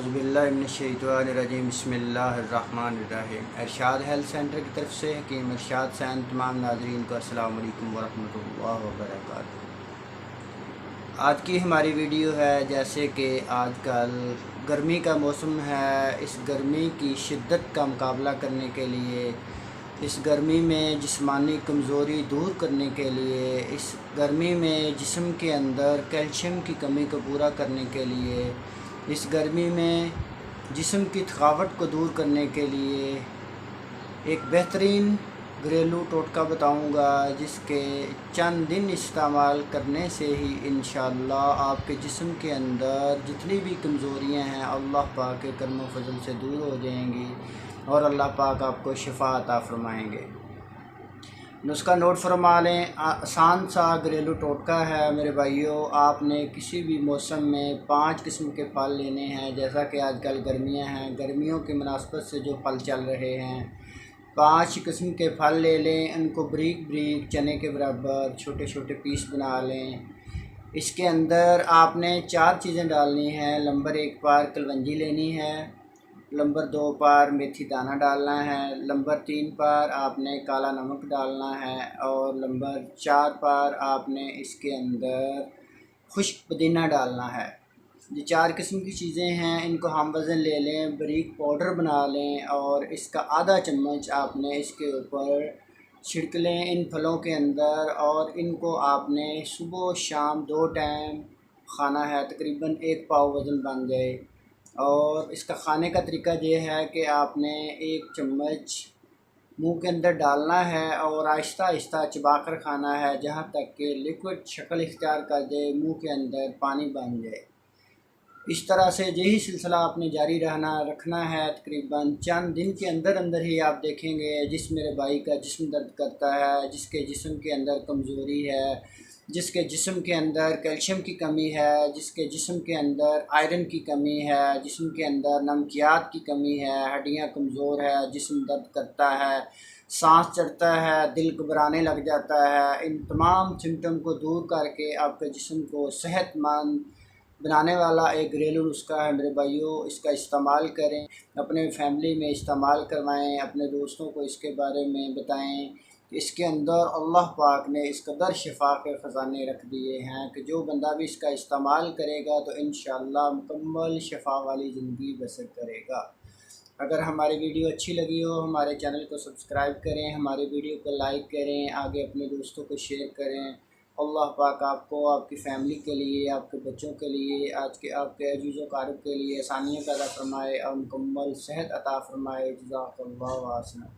औज़ुबिल्लाहिमिनश्शैतानिर्रजीम बिस्मिल्लाहिर्रहमानिर्रहीम। इरशाद health centre की तरफ से हकीम इरशाद सैन तमाम नाज़रीन को अस्सलामु अलैकुम वरहमतुल्लाहि वबरकातुहू। आज की हमारी वीडियो है, जैसे कि आजकल गर्मी का मौसम है, इस गर्मी की शिद्दत का मुकाबला करने के लिए, इस गर्मी में जिस्मानी कमज़ोरी दूर करने के लिए, इस गर्मी में जिस्म के अंदर कैल्शियम की कमी को पूरा करने के लिए, इस गर्मी में जिस्म की थकावट को दूर करने के लिए एक बेहतरीन घरेलू टोटका बताऊंगा, जिसके चंद दिन इस्तेमाल करने से ही इंशाअल्लाह आपके जिस्म के अंदर जितनी भी कमज़ोरियां हैं अल्लाह पाक के करम व फजल से दूर हो जाएंगी और अल्लाह पाक आपको शिफा अता फरमाएंगे। नुस्खा नोट फरमा लें। आसान सा घरेलू टोटका है मेरे भाइयों। आपने किसी भी मौसम में 5 किस्म के फल लेने हैं। जैसा कि आजकल गर्मियां हैं, गर्मियों की मुनासबत से जो फल चल रहे हैं, 5 किस्म के फल ले लें। उनको बारीक बारीक चने के बराबर छोटे छोटे पीस बना लें। इसके अंदर आपने 4 चीज़ें डालनी हैं। नंबर 1 पर कलवंजी लेनी है, नंबर 2 पर मेथी दाना डालना है, नंबर 3 पर आपने काला नमक डालना है और नंबर 4 पर आपने इसके अंदर खुश्क पुदीना डालना है। ये 4 किस्म की चीज़ें हैं। इनको हम वज़न ले लें, बारीक पाउडर बना लें और इसका आधा चम्मच आपने इसके ऊपर छिड़क लें इन फलों के अंदर, और इनको आपने सुबह शाम 2 टाइम खाना है। तकरीबन 1 पाव वज़न बन जाए। और इसका खाने का तरीका ये है कि आपने 1 चम्मच मुंह के अंदर डालना है और आहिस्ता आहिस्ता चबा कर खाना है, जहाँ तक कि लिक्विड शक्ल इख्तियार कर जाए, मुंह के अंदर पानी बन जाए। इस तरह से यही सिलसिला आपने जारी रखना है। तकरीबन चंद दिन के अंदर अंदर ही आप देखेंगे जिस मेरे भाई का जिस्म दर्द करता है, जिसके जिस्म के अंदर कमज़ोरी है, जिसके जिस्म के अंदर कैल्शियम की कमी है, जिसके जिस्म के अंदर आयरन की कमी है, जिस्म के अंदर नमकियात की कमी है, हड्डियां कमज़ोर है, जिस्म दर्द करता है, सांस चढ़ता है, दिल घबराने लग जाता है, इन तमाम सिम्टम को दूर करके आपके जिस्म को सेहतमंद बनाने वाला एक घरेलू नुस्खा है मेरे भाइयों। इसका इस्तेमाल करें, अपने फैमिली में इस्तेमाल करवाएं, अपने दोस्तों को इसके बारे में बताएं। इसके अंदर अल्लाह पाक ने इस कदर शिफा के ख़जाने रख दिए हैं कि जो बंदा भी इसका इस्तेमाल करेगा तो इंशाअल्लाह मुकम्मल शिफा वाली ज़िंदगी बसर करेगा। अगर हमारी वीडियो अच्छी लगी हो, हमारे चैनल को सब्सक्राइब करें, हमारी वीडियो को लाइक करें, आगे अपने दोस्तों को शेयर करें। अल्लाह पाक आपको, आपकी फ़ैमिली के लिए, आपके बच्चों के लिए, आपके अज़ीज़ क़ारिब के लिए आसानियाँ पैदा फरमाए और मुकम्मल सेहत अता फरमाए। जज़ाकल्लाहु वासना।